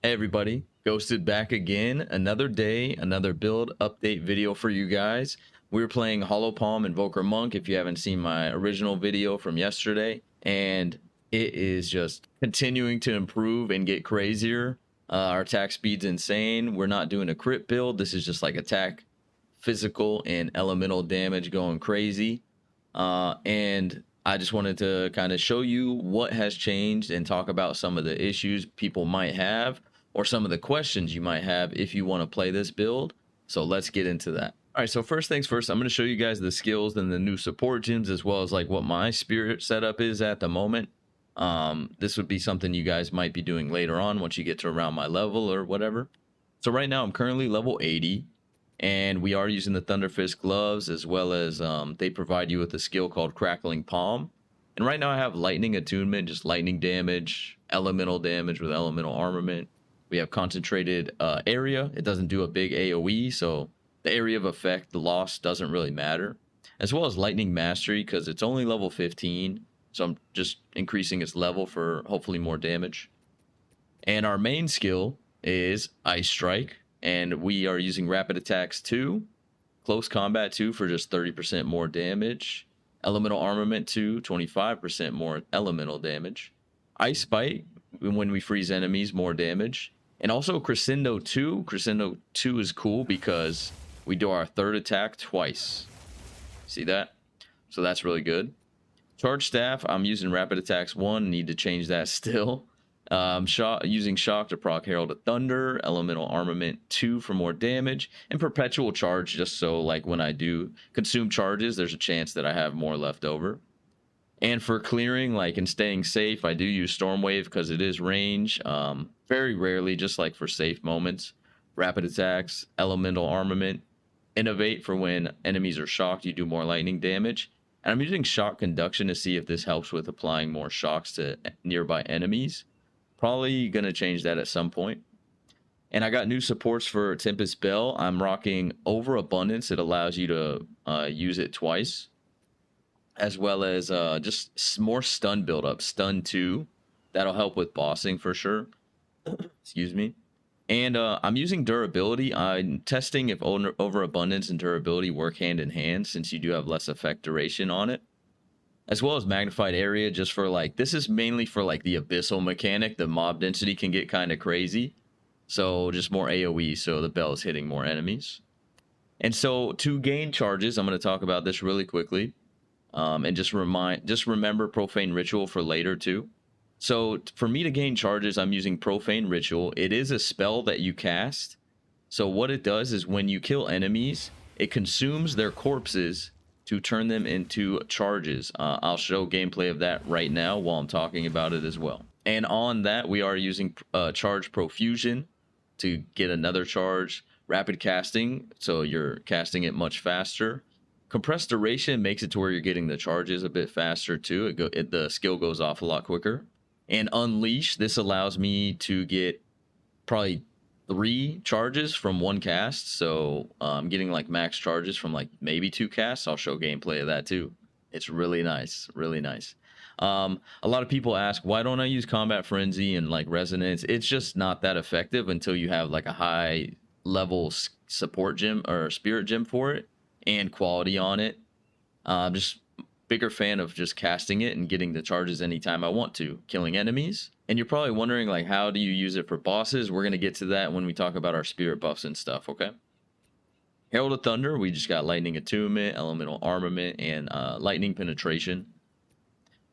Hey everybody, Ghosted back again. Another day, another build update video for you guys. We're playing Hollow Palm Invoker Monk if you haven't seen my original video from yesterday. And it is just continuing to improve and get crazier. Our attack speed's insane. We're not doing a crit build. This is just like attack, physical, and elemental damage going crazy. And I just wanted to kind of show you what has changed and talk about some of the issues people might have or some of the questions you might have if you want to play this build. So let's get into that. All right, so first things first, I'm going to show you guys the skills and the new support gems, as well as like what my spirit setup is at the moment. This would be something you guys might be doing later on once you get to around my level or whatever. So right now I'm currently level 80, and we are using the Thunderfist gloves, as well as they provide you with a skill called Crackling Palm. And right now I have lightning attunement, just lightning damage, elemental damage with elemental armament. We have concentrated area. It doesn't do a big AoE, so the area of effect, the loss doesn't really matter. As well as lightning mastery, because it's only level 15, so I'm just increasing its level for hopefully more damage. And our main skill is Ice Strike, and we are using Rapid Attacks 2, Close Combat 2 for just 30% more damage, Elemental Armament 2, 25% more elemental damage, Ice Bite, when we freeze enemies, more damage, and also Crescendo 2. Crescendo 2 is cool because we do our third attack twice. See that? So that's really good. Charge Staff, I'm using Rapid Attacks 1, need to change that still. Using Shock to proc Herald of Thunder, Elemental Armament 2 for more damage, and Perpetual Charge just so like when I do consume charges, there's a chance that I have more left over. And for clearing, like, and staying safe, I do use Stormwave because it is range. Very rarely, just like for safe moments. Rapid Attacks, Elemental Armament, Innovate for when enemies are shocked, you do more lightning damage. And I'm using Shock Conduction to see if this helps with applying more shocks to nearby enemies. Probably going to change that at some point. And I got new supports for Tempest Bell. I'm rocking Overabundance. It allows you to use it twice. As well as just more stun buildup. Stun 2. That'll help with bossing for sure. Excuse me. And I'm using durability. I'm testing if overabundance and durability work hand in hand, since you do have less effect duration on it. As well as magnified area, just for like, this is mainly for like the abyssal mechanic. The mob density can get kind of crazy. So just more AoE, so the bell is hitting more enemies. And so to gain charges, I'm going to talk about this really quickly. And just remember Profane Ritual for later too. So for me to gain charges, I'm using Profane Ritual. It is a spell that you cast. So what it does is when you kill enemies, it consumes their corpses to turn them into charges. I'll show gameplay of that right now while I'm talking about it as well. And on that, we are using Charge Profusion to get another charge. Rapid Casting, so you're casting it much faster. Compressed Duration makes it to where you're getting the charges a bit faster too. The skill goes off a lot quicker. And Unleash, this allows me to get probably 3 charges from 1 cast. So I'm getting like max charges from like maybe 2 casts. I'll show gameplay of that too. It's really nice, really nice. A lot of people ask, why don't I use Combat Frenzy and like Resonance? It's just not that effective until you have like a high level support gem or spirit gem for it and quality on it. Just bigger fan of just casting it and getting the charges anytime I want to, killing enemies. And you're probably wondering, like, how do you use it for bosses? We're going to get to that when we talk about our spirit buffs and stuff, okay? Herald of Thunder, we just got Lightning Attunement, Elemental Armament, and Lightning Penetration.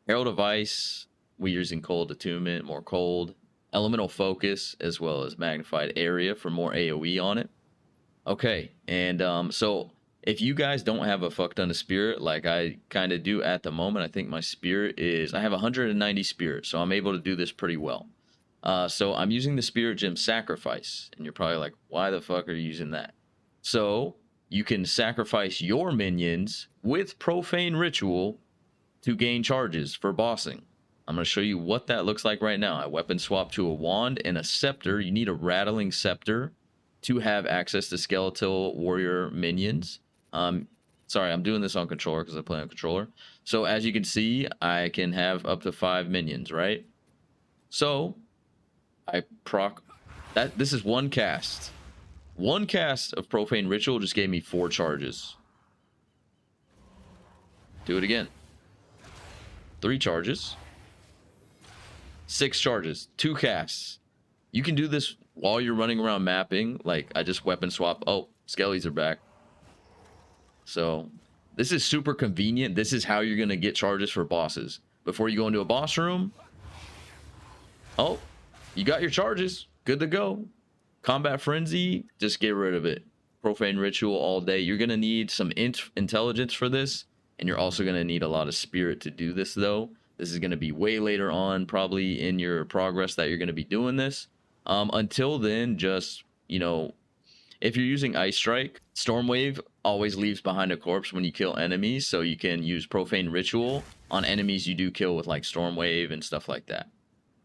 Herald of Ice, we're using Cold Attunement, more cold. Elemental Focus, as well as Magnified Area for more AoE on it. Okay, and so if you guys don't have a fuck ton of spirit like I kind of do at the moment, I think my spirit is, I have 190 spirit, so I'm able to do this pretty well. So I'm using the spirit gem Sacrifice, and you're probably like, why the fuck are you using that? So you can sacrifice your minions with Profane Ritual to gain charges for bossing. I'm going to show you what that looks like right now. I weapon swap to a wand and a scepter. You need a rattling scepter to have access to skeletal warrior minions. Sorry, I'm doing this on controller because I play on controller. So as you can see, I can have up to 5 minions, right? So I proc This is one cast. One cast of Profane Ritual just gave me 4 charges. Do it again. 3 charges. 6 charges. 2 casts. You can do this while you're running around mapping. Like, I just weapon swap. Oh, skellies are back. So this is super convenient. This is how you're going to get charges for bosses. Before you go into a boss room, oh, you got your charges. Good to go. Combat Frenzy, just get rid of it. Profane Ritual all day. You're going to need some intelligence for this, and you're also going to need a lot of spirit to do this, though. This is going to be way later on, probably in your progress, that you're going to be doing this. Until then, just, you know, if you're using Ice Strike, Stormwave always leaves behind a corpse when you kill enemies, so you can use Profane Ritual on enemies you do kill with like Stormwave and stuff like that.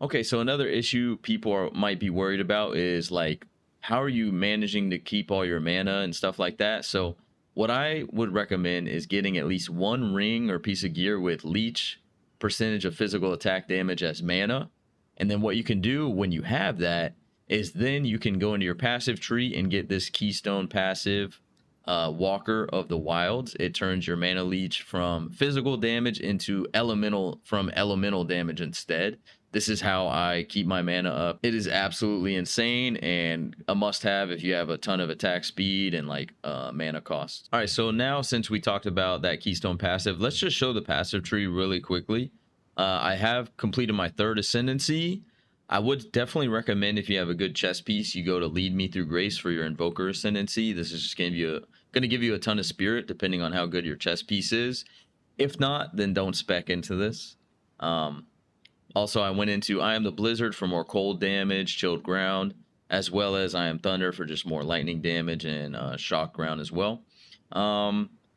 Okay, so another issue people might be worried about is like, how are you managing to keep all your mana and stuff like that? So what I would recommend is getting at least 1 ring or piece of gear with Leech, percentage of physical attack damage as mana. And then what you can do when you have that is then you can go into your passive tree and get this Keystone passive, Walker of the Wilds. It turns your mana leech from physical damage into elemental damage instead. This is how I keep my mana up. It is absolutely insane and a must-have if you have a ton of attack speed and like mana cost. All right, so now since we talked about that Keystone passive, let's just show the passive tree really quickly. I have completed my 3rd ascendancy. I would definitely recommend, if you have a good chess piece, you go to Lead Me Through Grace for your invoker ascendancy. This is just going to give you a ton of spirit depending on how good your chess piece is. If not, then don't spec into this. Also, I went into I Am the Blizzard for more cold damage, chilled ground, as well as I Am Thunder for just more lightning damage and shock ground as well.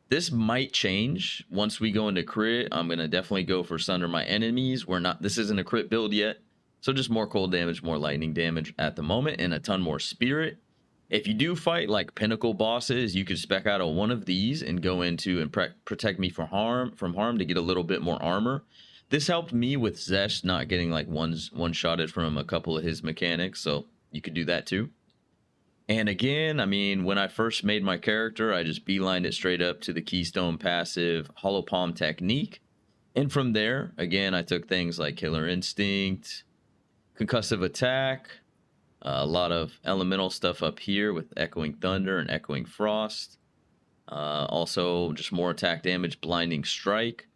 This might change once we go into crit. I'm going to definitely go for Sunder My Enemies. This isn't a crit build yet. So just more cold damage, more lightning damage at the moment, and a ton more spirit. If you do fight like pinnacle bosses, you could spec out on one of these and go into and protect me from harm to get a little bit more armor. This helped me with Zesh not getting like one-shotted from a couple of his mechanics, so you could do that too. And again, I mean, when I first made my character, I just beelined it straight up to the Keystone passive Hollow Palm technique. And from there, again, I took things like Killer Instinct, Concussive Attack, a lot of elemental stuff up here with Echoing Thunder and Echoing Frost. Also, just more attack damage, Blinding Strike.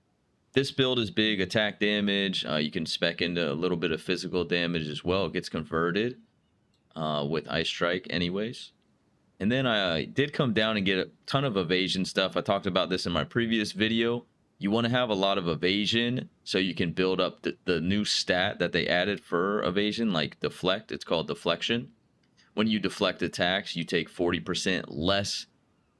This build is big attack damage. You can spec into a little bit of physical damage as well. It gets converted with Ice Strike anyways. And then I did come down and get a ton of evasion stuff. I talked about this in my previous video. You want to have a lot of evasion so you can build up the new stat that they added for evasion, like deflect. It's called deflection. When you deflect attacks, you take 40% less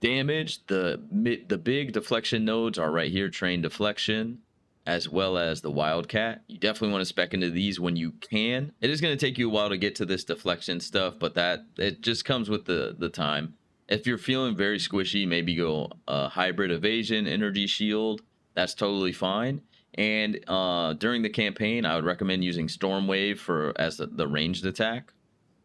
damage. The big deflection nodes are right here, Train Deflection, as well as the Wildcat. You definitely want to spec into these when you can. It is going to take you a while to get to this deflection stuff, but it just comes with the time. If you're feeling very squishy, maybe go hybrid evasion, energy shield. That's totally fine. And during the campaign, I would recommend using Stormwave as the ranged attack.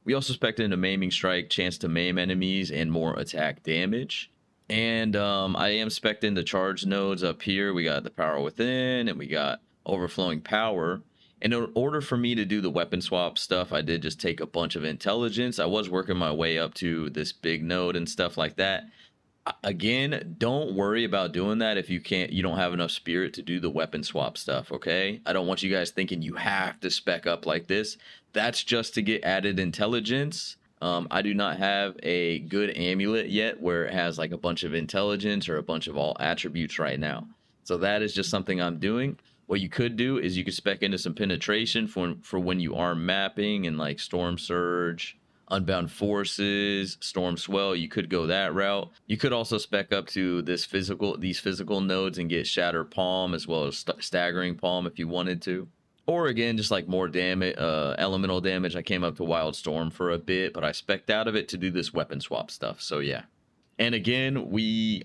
We also spec'd into Maiming Strike, chance to maim enemies, and more attack damage. And I am spec'd into charge nodes up here. We got the Power Within, and we got Overflowing Power. And in order for me to do the weapon swap stuff, I did just take a bunch of intelligence. I was working my way up to this big node and stuff like that. Again, don't worry about doing that if you don't have enough spirit to do the weapon swap stuff, okay? I don't want you guys thinking you have to spec up like this. That's just to get added intelligence. I do not have a good amulet yet where it has like a bunch of intelligence or a bunch of all attributes right now. So that is just something I'm doing. What you could do is you could spec into some penetration for when you are mapping and like Storm Surge, Unbound Forces, Storm Swell. You could go that route. You could also spec up to these physical nodes and get Shatter Palm as well as Staggering Palm if you wanted to. Or again, just like more damage, elemental damage. I came up to Wild Storm for a bit, but I spec'd out of it to do this weapon swap stuff. So yeah. And again,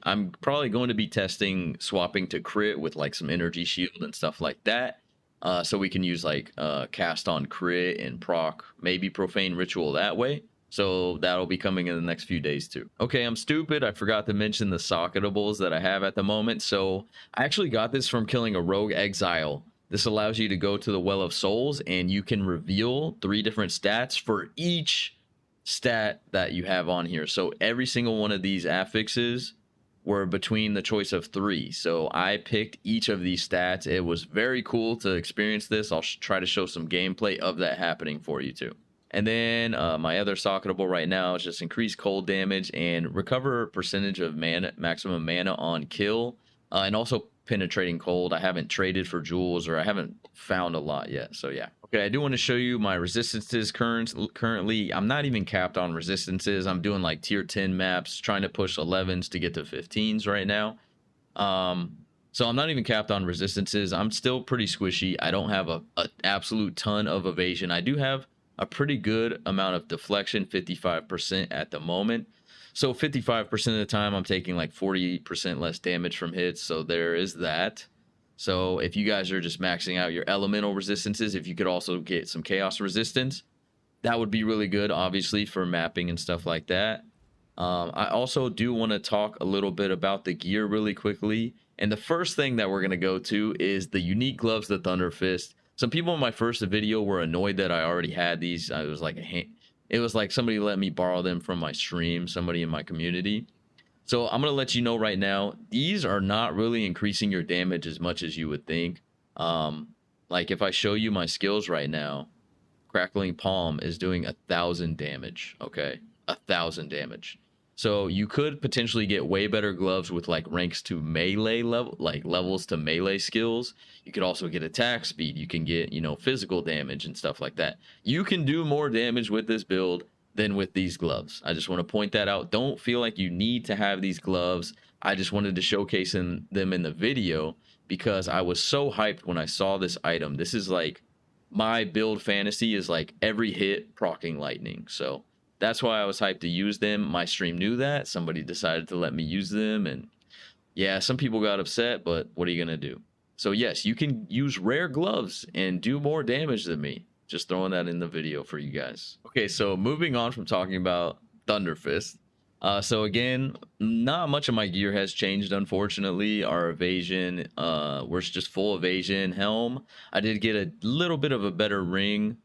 I'm probably going to be testing swapping to crit with like some energy shield and stuff like that. So we can use like cast on crit and proc, maybe profane ritual that way. So that'll be coming in the next few days too. Okay, I'm stupid. I forgot to mention the socketables that I have at the moment. So I actually got this from killing a rogue exile. This allows you to go to the Well of Souls and you can reveal 3 different stats for each stat that you have on here. So every single one of these affixes were between the choice of 3. So I picked each of these stats. It was very cool to experience this. I'll try to show some gameplay of that happening for you too. And then my other socketable right now is just increase cold damage and recover percentage of mana, maximum mana on kill, and also penetrating cold. I haven't traded for jewels, or I haven't found a lot yet. So yeah. Okay, I do want to show you my resistances currently. I'm not even capped on resistances. I'm doing like tier 10 maps, trying to push 11s to get to 15s right now. So I'm not even capped on resistances. I'm still pretty squishy. I don't have a absolute ton of evasion. I do have a pretty good amount of deflection, 55% at the moment. So 55% of the time I'm taking like 40% less damage from hits. So there is that. So if you guys are just maxing out your elemental resistances, if you could also get some chaos resistance, that would be really good, obviously, for mapping and stuff like that. I also do want to talk a little bit about the gear really quickly. And the first thing that we're going to go to is the unique gloves, the Thunderfist. Some people in my first video were annoyed that I already had these. I was like, it was like somebody let me borrow them from my stream, somebody in my community. So I'm going to let you know right now, these are not really increasing your damage as much as you would think. Like if I show you my skills right now, Crackling Palm is doing 1,000 damage. Okay, 1,000 damage. So you could potentially get way better gloves with like ranks to melee level, like levels to melee skills. You could also get attack speed. You can get, you know, physical damage and stuff like that. You can do more damage with this build than with these gloves. I just want to point that out. Don't feel like you need to have these gloves. I just wanted to showcase them in the video because I was so hyped when I saw this item. This is like my build fantasy is like every hit proccing lightning. So that's why I was hyped to use them. My stream knew that. Somebody decided to let me use them. And yeah, some people got upset, but what are you going to do? So yes, you can use rare gloves and do more damage than me. Just throwing that in the video for you guys. Okay, so moving on from talking about Thunderfist. So again, not much of my gear has changed, unfortunately. Our evasion, we're just full evasion. Helm, I did get a little bit of a better ring.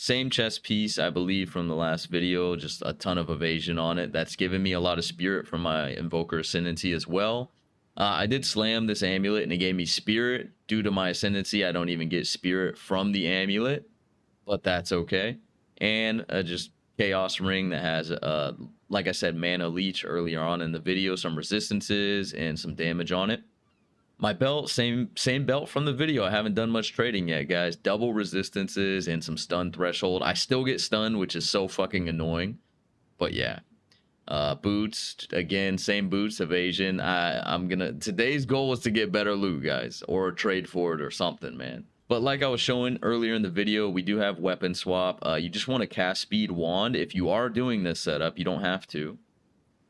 Same chest piece, I believe, from the last video. Just a ton of evasion on it. That's given me a lot of spirit from my invoker ascendancy as well. I did slam this amulet and it gave me spirit. Due to my ascendancy, I don't even get spirit from the amulet, but that's okay. And just chaos ring that has like I said, mana leech earlier on in the video, some resistances and some damage on it. My belt, same belt from the video. I haven't done much trading yet, guys. Double resistances and some stun threshold. I still get stunned, which is so fucking annoying, but yeah. Boots, again, same boots, evasion. Today's goal was to get better loot, guys, or trade for it or something, man. But like I was showing earlier in the video, we do have weapon swap. You just want to cast speed wand. If you are doing this setup, you don't have to.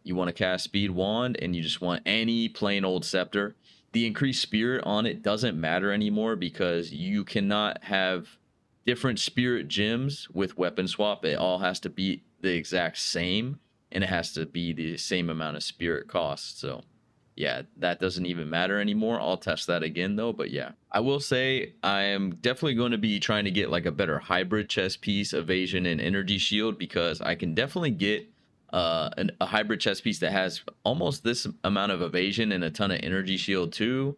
You want to cast speed wand and you just want any plain old scepter. The increased spirit on it doesn't matter anymore because you cannot have different spirit gems with weapon swap. It all has to be the exact same, and it has to be the same amount of spirit cost. So yeah, that doesn't even matter anymore. I'll test that again though, but yeah. I will say I am definitely going to be trying to get like a better hybrid chest piece, evasion and energy shield, because I can definitely get a hybrid chest piece that has almost this amount of evasion and a ton of energy shield too,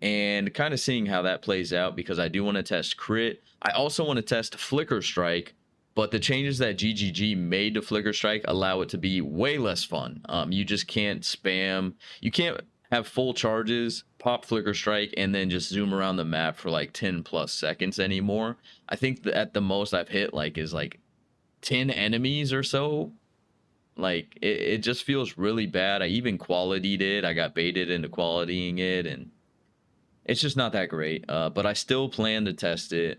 and kind of seeing how that plays out, because I do want to test crit. I also want to test flicker strike, but the changes that GGG made to flicker strike allow it to be way less fun. You just can't spam, you can't have full charges, pop flicker strike, and then just zoom around the map for like 10 plus seconds anymore. I think that at the most I've hit like is like 10 enemies or so. Like it just feels really bad. I even quality'd it. I got baited into qualitying it, and it's just not that great. But I still plan to test it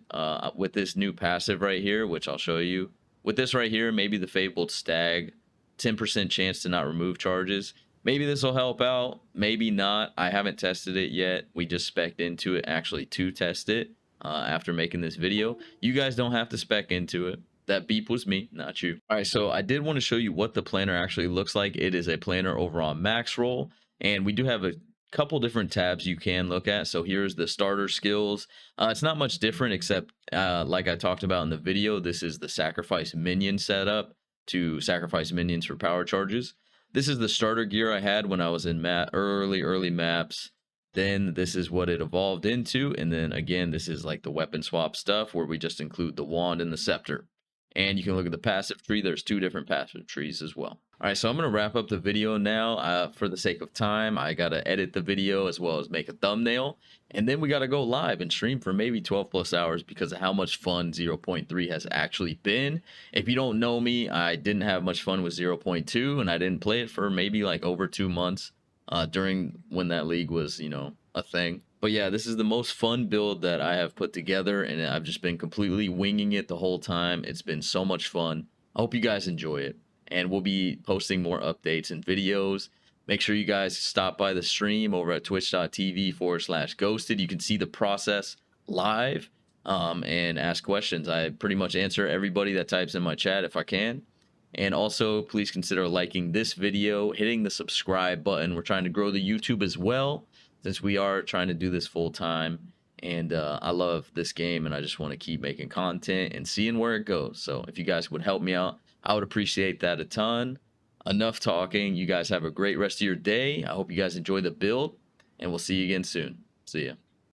with this new passive right here, which I'll show you. With this right here, maybe the Fabled Stag, 10% chance to not remove charges. Maybe this will help out, maybe not. I haven't tested it yet. We just spec'd into it actually to test it. after making this video. You guys don't have to spec into it. That beep was me, not you. All right, so I did want to show you what the planner actually looks like. It is a planner over on Maxroll, and we do have a couple different tabs you can look at. So here's the starter skills. It's not much different, except like I talked about in the video, this is the sacrifice minion setup to sacrifice minions for power charges. This is the starter gear I had when I was in early maps. Then this is what it evolved into, and then again, this is like the weapon swap stuff where we just include the wand and the scepter. And you can look at the passive tree. There's 2 different passive trees as well. All right, so I'm going to wrap up the video now. For the sake of time, I got to edit the video as well as make a thumbnail. And then we got to go live and stream for maybe 12 plus hours because of how much fun 0.3 has actually been. If you don't know me, I didn't have much fun with 0.2, and I didn't play it for maybe like over 2 months during when that league was, a thing. But yeah, this is the most fun build that I have put together, and I've just been completely winging it the whole time. It's been so much fun. I hope you guys enjoy it, and we'll be posting more updates and videos. Make sure you guys stop by the stream over at twitch.tv/ghosted. You can see the process live and ask questions. I pretty much answer everybody that types in my chat if I can. And also, please consider liking this video, hitting the subscribe button. We're trying to grow the YouTube as well, since we are trying to do this full time. And I love this game, and I just want to keep making content and seeing where it goes. So if you guys would help me out, I would appreciate that a ton. Enough talking. You guys have a great rest of your day. I hope you guys enjoy the build, and we'll see you again soon. See ya.